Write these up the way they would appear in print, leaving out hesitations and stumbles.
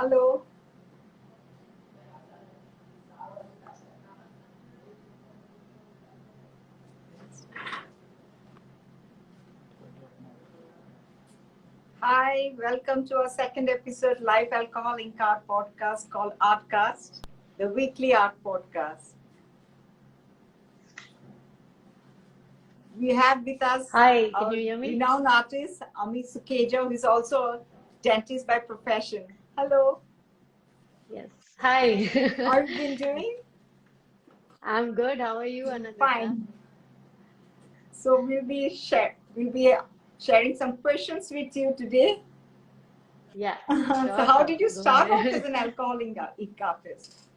Hello. Hi, welcome to our second episode live alcohol in art podcast called Artcast, the weekly art podcast. We have with us Hi, can our you hear me? renowned artist Ami Sukhija, who is also a dentist by profession. Hello, Yes. Hi. how have you been doing? I'm good. How are you, Anandita? Fine. So we'll be sharing some questions with you today. Yeah, So sure, how sure. did you Go start off as ahead. an alcohol ink artist?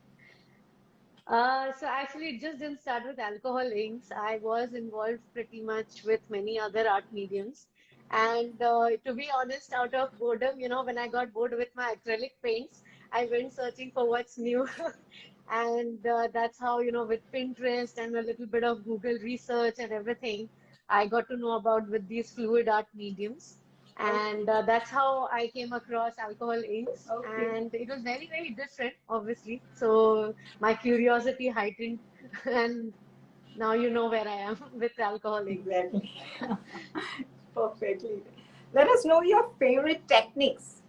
So actually, it just didn't start with alcohol inks. I was involved pretty much with many other art mediums. And to be honest, out of boredom, when I got bored with my acrylic paints, I went searching for what's new. And that's how, with Pinterest and a little bit of Google research and everything, I got to know about with these fluid art mediums. Okay, And that's how I came across alcohol inks. okay, And it was very, very different, obviously. So my curiosity heightened, and now you know where I am with alcohol inks. exactly. Perfectly. Let us know your favorite techniques.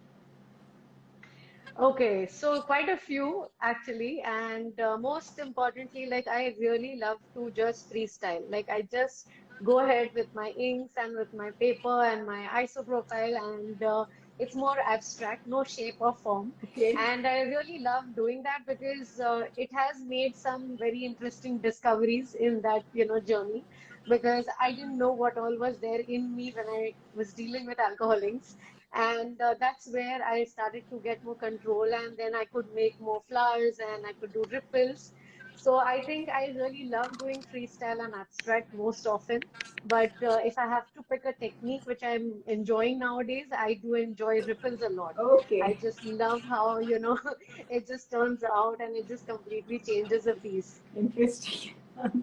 Okay, so quite a few actually, and most importantly, like I really love to just freestyle. Like I just go ahead with my inks and with my paper and my isopropyl, and it's more abstract, no shape or form. Okay, And I really love doing that because it has made some very interesting discoveries in that, journey. Because I didn't know what all was there in me when I was dealing with alcohol inks. And that's where I started to get more control, and then I could make more flowers and I could do ripples. So I think I really love doing freestyle and abstract most often. But if I have to pick a technique which I'm enjoying nowadays, I do enjoy ripples a lot. I okay, just love how, it just turns out and it just completely changes a piece. interesting.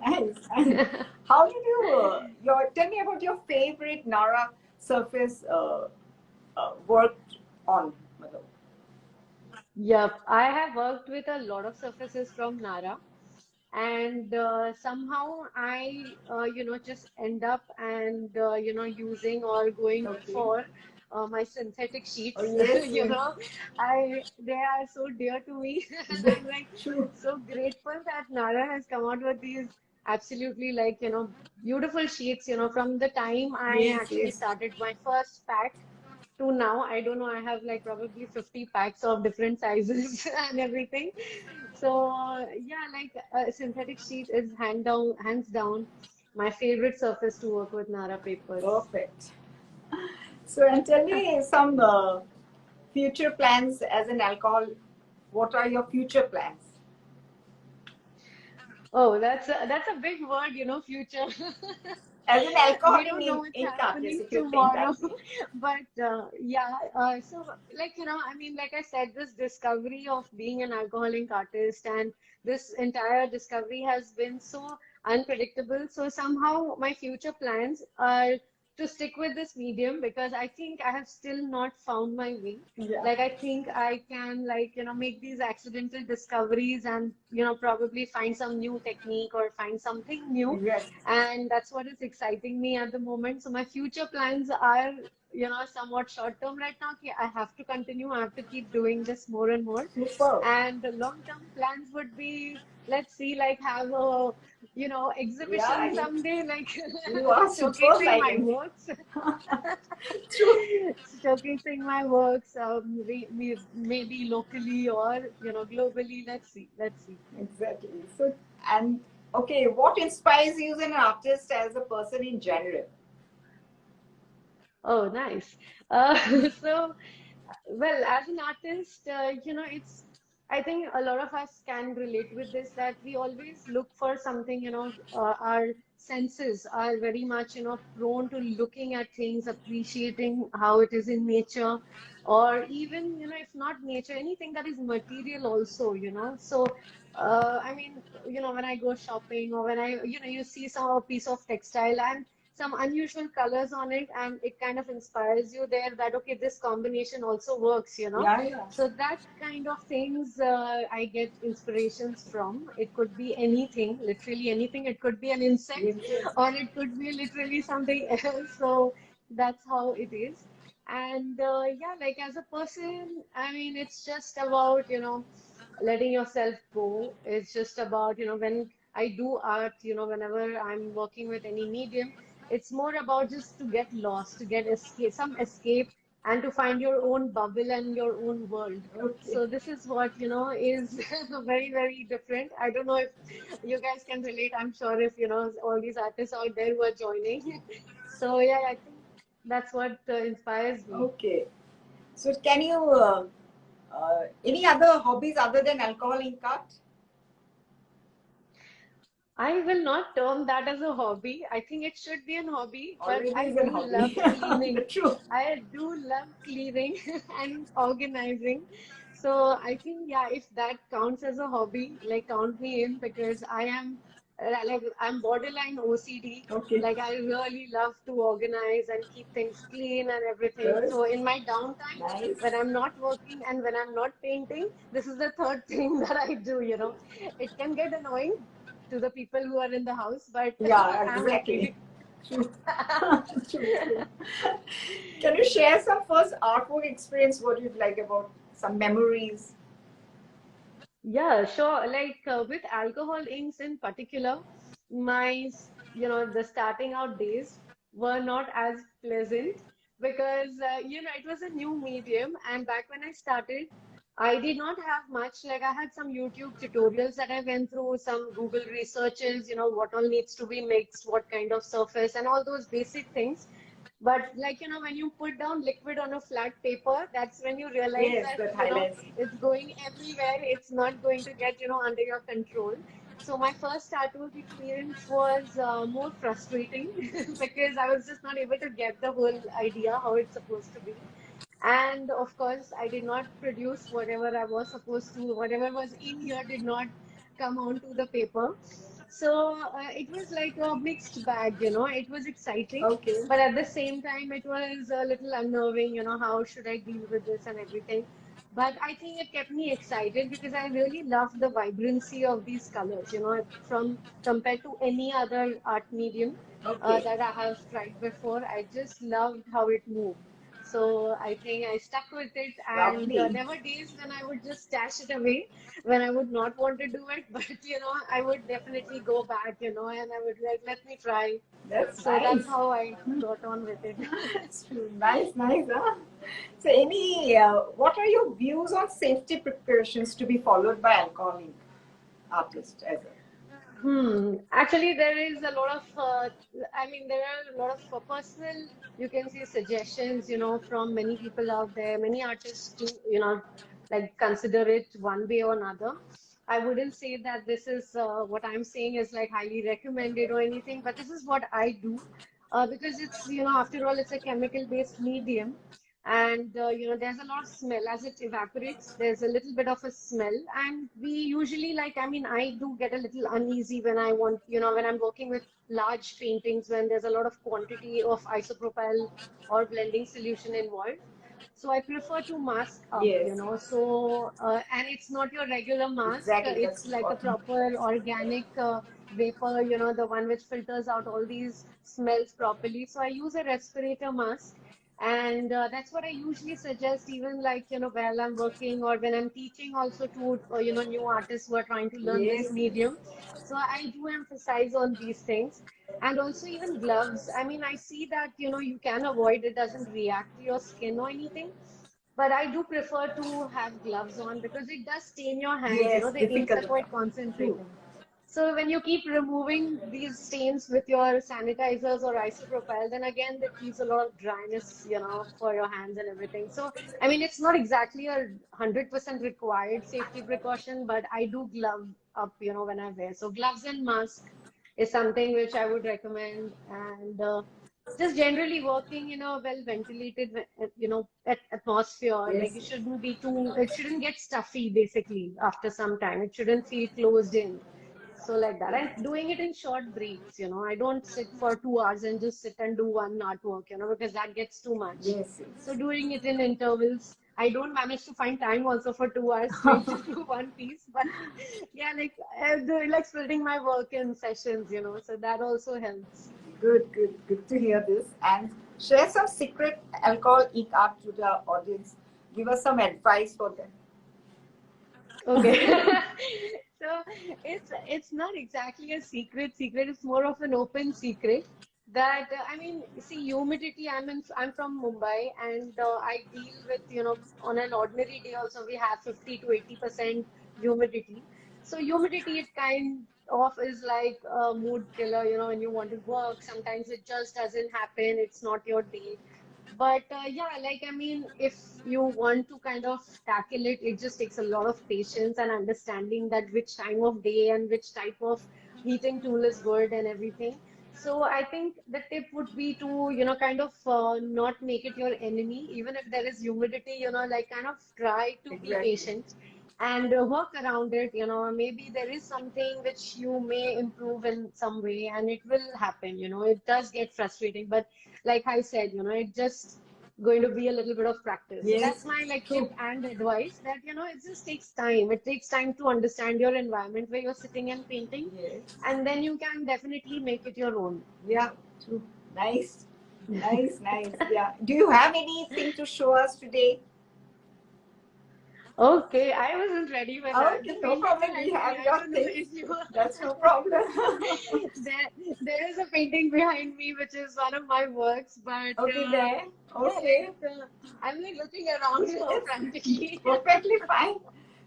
Nice. And how did you, tell me about your favorite Nara surface worked on. Matlab. Yep, I have worked with a lot of surfaces from Nara. And somehow I just end up and using or going Okay. for my synthetic Oh, sheets. yes, yes. I they are so dear to me, and I'm like True. so grateful that Nara has come out with these absolutely, like, beautiful sheets. From the time I Yes, actually yes. started my first pack to now, I don't know, I have like probably 50 packs of different sizes and everything. So yeah, like synthetic sheet is hands down my favorite surface to work with, Nara papers. Perfect. So, and tell me some future plans as an alcohol. What are your future plans? Oh, that's a big word, future. As an alcohol We don't know what's ink artist, happening if you think tomorrow. that way. But yeah, so like, I mean, like I said, this discovery of being an alcoholic artist and this entire discovery has been so unpredictable. So somehow my future plans are to stick with this medium because I think I have still not found my way. Yeah. Like I think I can, like, make these accidental discoveries and, probably find some new technique or find something new, Yes. and that's what is exciting me at the moment. So my future plans are, somewhat short term right now. Okay, I have to continue, I have to keep doing this more and more. Super. And the long term plans would be, let's see, like have a, Yeah, exhibition someday, like you are superb showcasing like my him. works, True. showcasing my works, maybe locally or, globally. Let's see, let's see. Exactly. So, and okay, what inspires you as an artist as a person in general? Oh, nice. So, well, as an artist, I think a lot of us can relate with this, that we always look for something, our senses are very much, prone to looking at things, appreciating how it is in nature, or even, if not nature, anything that is material also, So, I mean, when I go shopping or when you see some a piece of textile, some unusual colors on it, and it kind of inspires you there that, okay, this combination also works, you know. Yeah, yeah. So that kind of things I get inspirations from. It could be anything, literally anything. It could be an insect, Yes, yes. or it could be literally something else. So that's how it is. And yeah, like as a person, I mean, it's just about, letting yourself go. It's just about, when I do art, whenever I'm working with any medium, it's more about just to get lost, to get escape, some escape, and to find your own bubble and your own world. Okay. So this is what, is very, very different. I don't know if you guys can relate. I'm sure if, all these artists out there who are joining. So yeah, I think that's what inspires me. Okay. So can you any other hobbies other than alcohol in art? I will not term that as a hobby. I think it should be a hobby, but Already I is a do love hobby. The cleaning. truth. I do love cleaning and organizing. So I think, yeah, if that counts as a hobby, like count me in because I am like I'm borderline OCD. Okay. Like I really love to organize and keep things clean and everything. Good. So in my downtime, Nice. when I'm not working and when I'm not painting, this is the third thing that I do. It can get annoying to the people who are in the house, but Yeah, I'm exactly. happy. True. True. Can you share some first artwork experience? What you'd like about some memories? Yeah, sure. Like with alcohol inks in particular, the starting out days were not as pleasant because, it was a new medium. And back when I started, I did not have much. Like I had some YouTube tutorials that I went through, some Google researches, what all needs to be mixed, what kind of surface, and all those basic things. But like, when you put down liquid on a flat paper, that's when you realize Yes, that, that highlights. it's going everywhere. It's not going to get, under your control. So my first artwork experience was more frustrating because I was just not able to get the whole idea how it's supposed to be. And of course, I did not produce whatever I was supposed to. Whatever was in here did not come onto the paper. So it was like a mixed bag. It was exciting, Okay. but at the same time, it was a little unnerving. How should I deal with this and everything? But I think it kept me excited because I really loved the vibrancy of these colors, from compared to any other art medium Okay. that I have tried before. I just loved how it moved. So I think I stuck with it, and Lovely. there were days when I would just stash it away when I would not want to do it, but I would definitely go back, and I would like, let me try. That's So that's nice. how I got on with it. That's true. Nice, nice, huh? So, what are your views on safety precautions to be followed by alcoholic artists as a? Actually, there is a lot of, there are a lot of personal, you can say, suggestions, from many people out there. Many artists do, like consider it one way or another. I wouldn't say that this is what I'm saying is like highly recommended or anything, but this is what I do because it's, after all, it's a chemical-based medium. And there's a lot of smell as it evaporates. There's a little bit of a smell, and we usually like. I mean, I do get a little uneasy when I want, when I'm working with large paintings when there's a lot of quantity of isopropyl or blending solution involved. So I prefer to mask up, Yes, So and it's not your regular mask. exactly. It's That's like a important. proper organic vapor, the one which filters out all these smells properly. So I use a respirator mask. And that's what I usually suggest, even like, while I'm working or when I'm teaching also to, new artists who are trying to learn this Yes, medium. So I do emphasize on these things. And also even gloves. I mean, I see that, you can avoid it, doesn't react to your skin or anything. But I do prefer to have gloves on because it does stain your hands. yes, The inks are difficult. quite True. concentrated. So when you keep removing these stains with your sanitizers or isopropyl, then again that leaves a lot of dryness, for your hands and everything. So I mean, it's not exactly a 100% required safety precaution, but I do glove up, when I wear. So gloves and mask is something which I would recommend, and just generally working in a well ventilated, atmosphere. Like Yes. it shouldn't be too, it shouldn't get stuffy basically after some time. It shouldn't feel closed in. So like that, and doing it in short breaks, I don't sit for 2 hours and just sit and do one artwork, because that gets too much. Yes, So yes. doing it in intervals. I don't manage to find time also for 2 hours straight to do one piece, but yeah, like splitting my work in sessions, so that also helps. Good, good, good to hear this. And share some secret alcohol ink art to the audience. Give us some advice for them. Okay. So it's not exactly a secret. Secret is more of an open secret. That I mean, see, humidity. I'm from Mumbai, and I deal with on an ordinary day also we have 50 to 80% humidity. So humidity it kind of is like a mood killer. When you want to work, sometimes it just doesn't happen. It's not your day. But yeah, like I mean, if you want to kind of tackle it, it just takes a lot of patience and understanding that which time of day and which type of heating tool is good and everything. So I think the tip would be to, kind of not make it your enemy, even if there is humidity, like kind of try to be Exactly. patient and work around it. Maybe there is something which you may improve in some way and it will happen. It does get frustrating, but like I said, it's just going to be a little bit of practice. So that's Yes, my like tip true. and advice that, it just takes time. It takes time to understand your environment where you're sitting and painting, Yes. and then you can definitely make it your own. Yeah, true. Nice. Nice, nice. Yeah. Do you have anything to show us today? Okay, I wasn't ready for that. The Okay, no painting problem. We behind me, have I your don't know things. if you That's no problem. there there is a painting behind me which is one of my works, but Okay, there. yeah, Okay. I'm like looking around so It's, it's frantically. perfectly fine.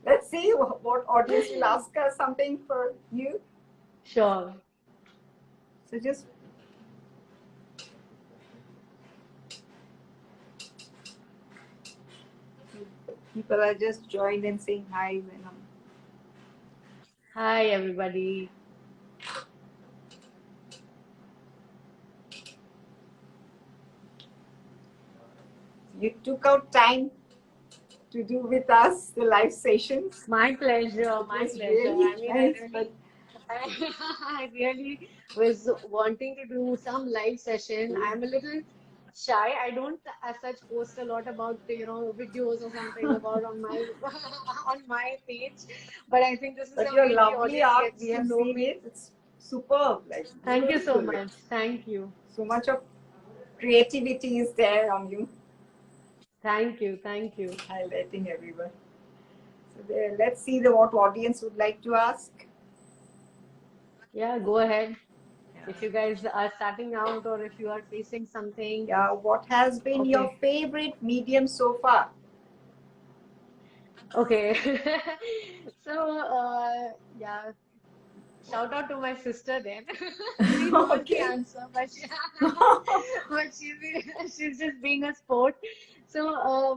Let's see what audience will ask us something for you. Sure. So just people are just joined and saying hi. Hi, everybody. You took out time to do with us the live sessions. My pleasure, It my was pleasure. really I mean, nice, but I really was wanting to do some live session. I'm a little shy. I don't as such post a lot about, videos or something about on my on my page. But I think this is but a your way the lovely audience art, gets we to have know seen me. it. It's superb, like Thank you so beautiful. much. Thank you. So much of creativity is there on you, Thank you. Thank you. highlighting everyone. So there, let's see the what audience would like to ask. Yeah, go ahead. Yeah. If you guys are starting out or if you are facing something. Yeah, what has been your Okay. favorite medium so far? Okay. So, yeah, shout out to my sister then. She knows the Okay. answer, but but she's just being a sport. So,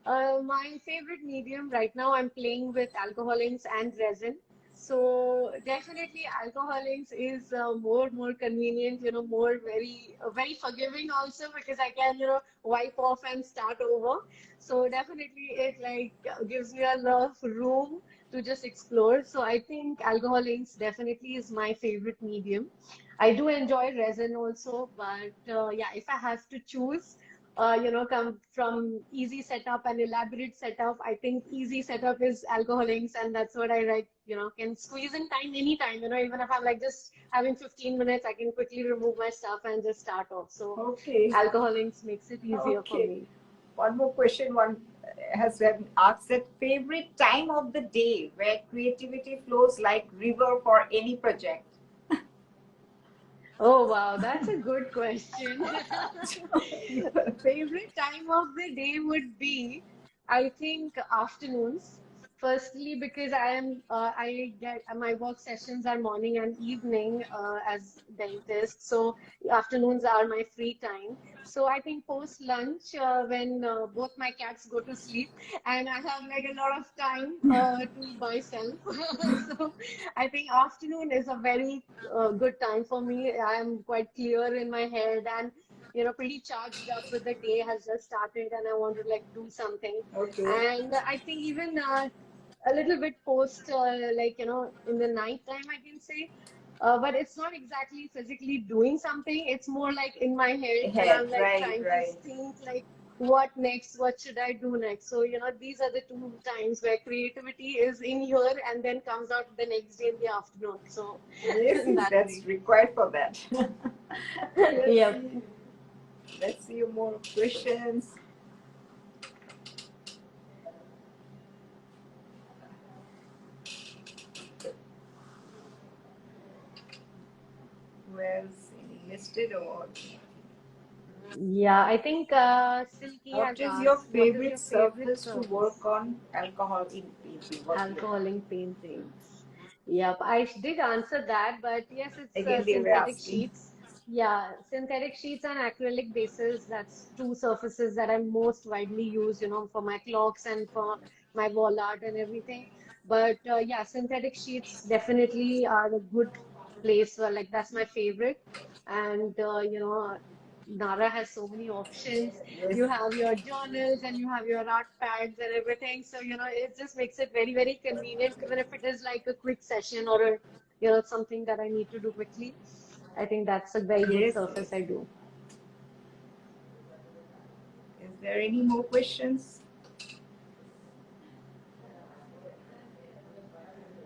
my favorite medium right now, I'm playing with alcohol inks and resin. So definitely alcohol inks is more convenient, more very forgiving also because I can, wipe off and start over. So definitely it like gives me a lot of room to just explore. So I think alcohol inks definitely is my favorite medium. I do enjoy resin also, but yeah, if I have to choose, come from easy setup and elaborate setup, I think easy setup is alcohol inks, and that's what I like. Can squeeze in time anytime. Even if I'm like just having 15 minutes, I can quickly remove my stuff and just start off. So Okay. alcohol inks makes it easier for Okay. me. One more question. One has been asked that favorite time of the day where creativity flows like river for any project. Oh wow, that's a good question. Favorite time of the day would be, I think, afternoons. Firstly, because I get my work sessions are morning and evening as dentist, so afternoons are my free time. So I think post lunch, when both my cats go to sleep, and I have like a lot of time to myself. So I think afternoon is a very good time for me. I am quite clear in my head and pretty charged up with the day has just started and I want to like do something. Okay. And I think even a little bit post, like, in the night time, I can say. But it's not exactly physically doing something. It's more like in my head when Head, I'm like right, trying to right. think, like, what next? What should I do next? So, these are the two times where creativity is in here and then comes out the next day in the afternoon. So, Yes, yes, that that's way. required for that. let's Yep. see. Let's see more questions. Where's any listed or Yeah, I think Silky has what is your asked, what is favorite your favorite surface to work surface? on alcohol in painting? What do you Alcohol in paintings. Yep, I did answer that, but yes, it's again they were synthetic asking? sheets. Yeah, synthetic sheets and acrylic bases. That's two surfaces that I most widely use, for my clocks and for my wall art and everything. But yeah, synthetic sheets definitely are a good place for, like, that's my favorite. And Nara has so many options. Yes, You have your journals and you have your art pads and everything. So, it just makes it very, very convenient, even if it is like a quick session or something that I need to do quickly. I think that's a very good yes, surface yes. I do. Is there any more questions?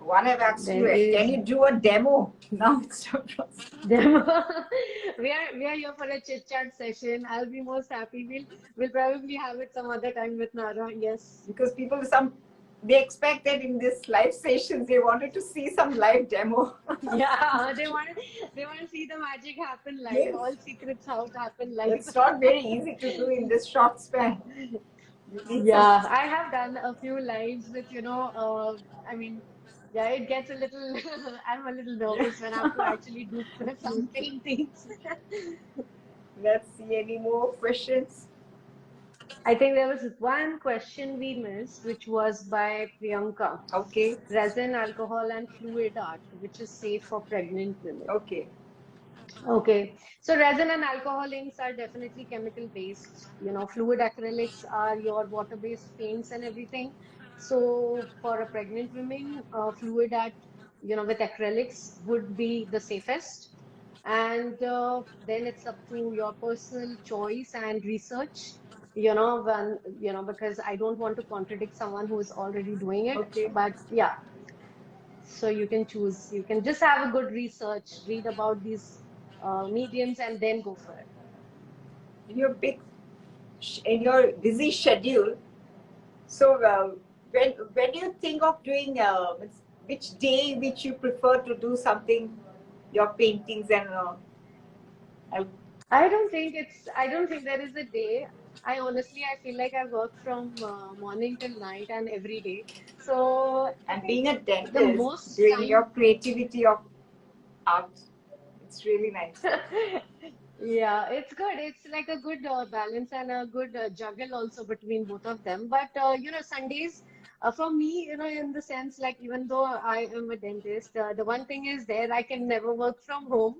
One I've asked There you, can is you do a demo? Now it's your process. demo. We are here for a chit chat session. I'll be most happy. We'll probably have it some other time with Nara. Yes. Because people they expected in this live sessions they wanted to see some live demo. Yeah, they want to see the magic happen live, Yes, all secrets how to happen live. it's not very easy to do in this short span. You need some. Yeah, I have done a few lives with, I mean, yeah, it gets a little, I'm a little Yeah. nervous when I have to actually do some paintings. Let's see any more questions. I think there was one question we missed, which was by Priyanka. Okay, Resin, alcohol, and fluid art, which is safe for pregnant women. okay, Okay, so resin and alcohol inks are definitely chemical based. Fluid acrylics are your water-based paints and everything. So for a pregnant woman, fluid art, with acrylics would be the safest. And then it's up to your personal choice and research. Because I don't want to contradict someone who is already doing it. okay. But yeah, so you can choose. You can just have a good research, read about these mediums, and then go for it. In your in your busy schedule, so when do you think of doing which day which you prefer to do something, your paintings and al- I don't think there is a day. I feel like I work from morning till night and every day. So I and think being a the dentist, most doing your time. creativity of art, it's really nice. Yeah, it's good. It's like a good balance and a good juggle also between both of them. But Sundays, for me, in the sense, like, even though I am a dentist, the one thing is there I can never work from home,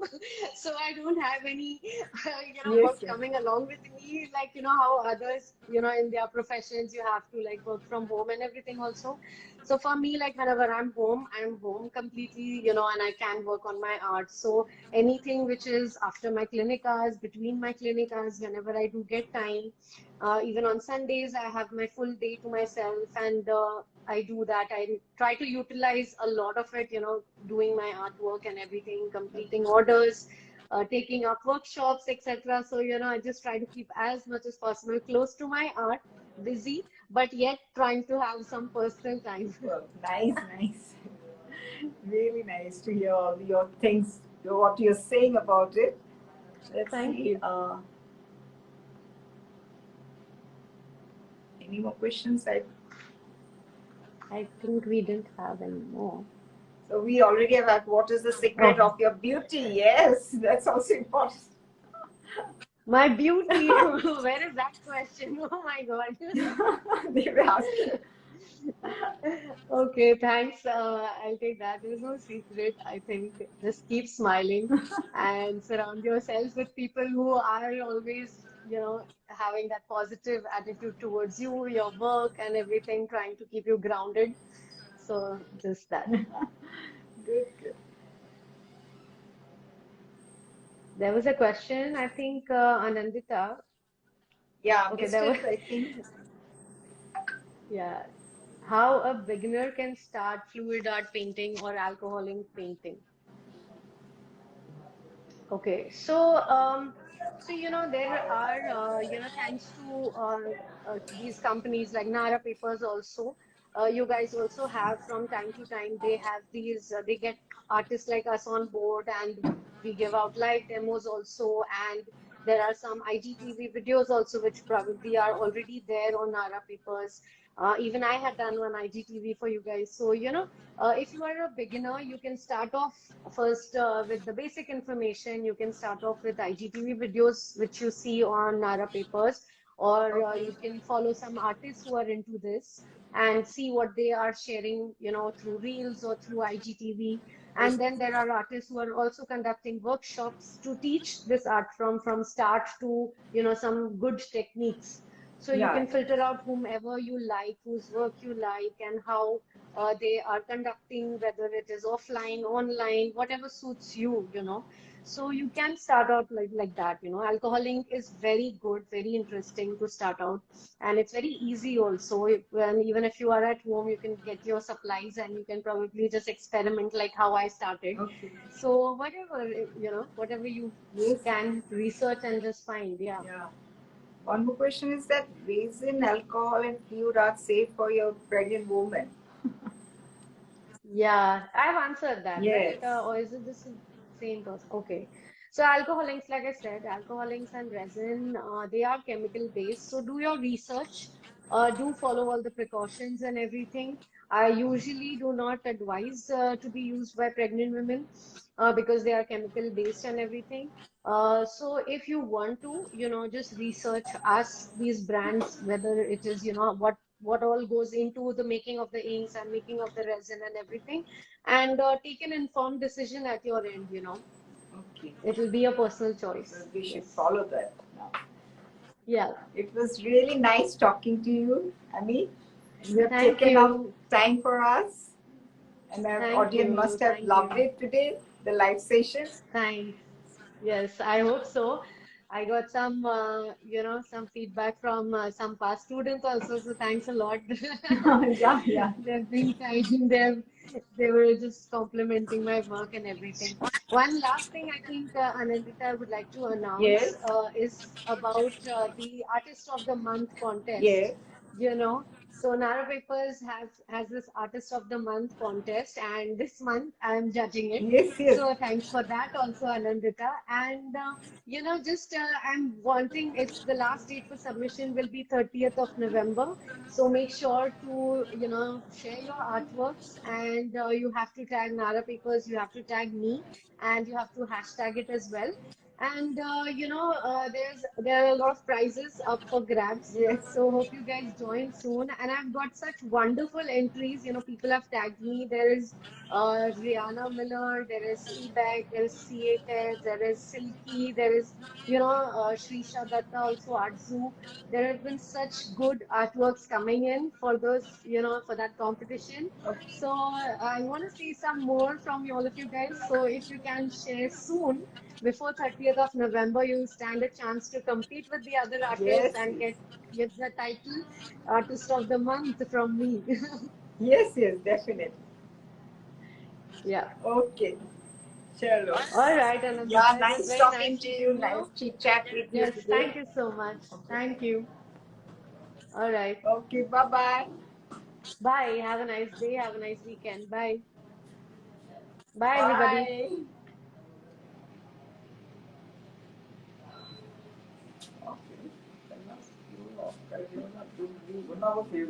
so I don't have any Yes, work yes. coming along with me. Like, how others, in their professions, you have to like work from home and everything also. So for me, like, whenever I'm home completely, and I can work on my art. So anything which is after my clinic hours, between my clinic hours, whenever I do get time. Even on Sundays, I have my full day to myself, and I do that. I try to utilize a lot of it, doing my artwork and everything, completing orders, taking up workshops, etc. So, I just try to keep as much as possible close to my art, busy, but yet trying to have some personal time. Well, nice, nice. Really nice to hear all your things, what you're saying about it. Let's Thank see. you. Any more questions? I think we didn't have any more. So we already have had what is the secret Oh. of your beauty? Yes, that's also important. My beauty, where is that question? Oh my God. They were asking. Okay, thanks. I'll take that. There's no secret, I think. Just keep smiling and surround yourself with people who are always, having that positive attitude towards you, your work, and everything, trying to keep you grounded. So just that. Good, good. There was a question, I think, Anandita. Yeah, Okay, missed there was, it, I think. yeah. How a beginner can start fluid art painting or alcoholic painting. Okay, so there are thanks to these companies like Nara Papers also, you guys also have from time to time they have these they get artists like us on board and we give out live demos also, and there are some IGTV videos also which probably are already there on Nara Papers. Even I had done one IGTV for you guys, so if you are a beginner, you can start off first with the basic information. You can start off with IGTV videos, which you see on Nara Papers, or Okay. you can follow some artists who are into this and see what they are sharing, through Reels or through IGTV. Yes. And then there are artists who are also conducting workshops to teach this art from start to, some good techniques. So you Yeah. can filter out whomever you like, whose work you like, and how they are conducting, whether it is offline, online, whatever suits you, So you can start out like that. Alcoholing is very good, very interesting to start out, and it's very easy also. When even if you are at home, you can get your supplies and you can probably just experiment like how I started. Okay. So whatever, whatever you Yes. can research and just find, yeah. Yeah. One more question is that resin, alcohol, and fluid are safe for your pregnant woman. Yeah, I've answered that, right? Yes. Or is it the same person? Okay. So alcohol inks, like I said, alcohol inks and resin, they are chemical based. So do your research. Do follow all the precautions and everything. I usually do not advise to be used by pregnant women because they are chemical based and everything. So if you want to, just research, ask these brands whether it is, what all goes into the making of the inks and making of the resin and everything, and take an informed decision at your end. Okay. It will be a personal So choice. we should Yes. follow that now. Yeah. It was really nice talking to you, Ami. You have Thank taken up you. time for us, and our Thank audience you. must have Thank loved you. it today, the live session. Thanks. Yes, I hope so. I got some, some feedback from some past students also, so thanks a lot. Yeah, yeah. They've been kind. They were just complimenting my work and everything. One last thing I think, Anandita would like to announce Yes, is about the Artist of the Month contest. yes, So Nara Papers has this Artist of the Month contest, and this month I'm judging it. yes, yes. So thanks for that also, Anandita. And just I'm wanting it's the last date for submission will be 30th of November. So make sure to share your artworks, and you have to tag Nara Papers, you have to tag me, and you have to hashtag it as well. And there are a lot of prizes up for grabs. Yes. So hope you guys join soon. And I've got such wonderful entries. People have tagged me. There is Rihanna Miller, there is Ebag, there is Created, there is Silky, there is, Shrisha Datta, also Artzu. There have been such good artworks coming in for those, for that competition. Okay. So I want to see some more from all of you guys. So if you can share soon, before 30th of November, you stand a chance to compete with the other artists Yes, and get the title Artist of the Month from me. yes, yes, definitely. Yeah. Okay. Chalo. All right, Yeah, Anandita, it was nice very talking nice to you. meeting Nice you. chit chat with you Yes, today. thank you so much. Okay. Thank you. All right. Okay, bye bye. Bye. Have a nice day. Have a nice weekend. Bye. Bye, everybody. Bye. Okay.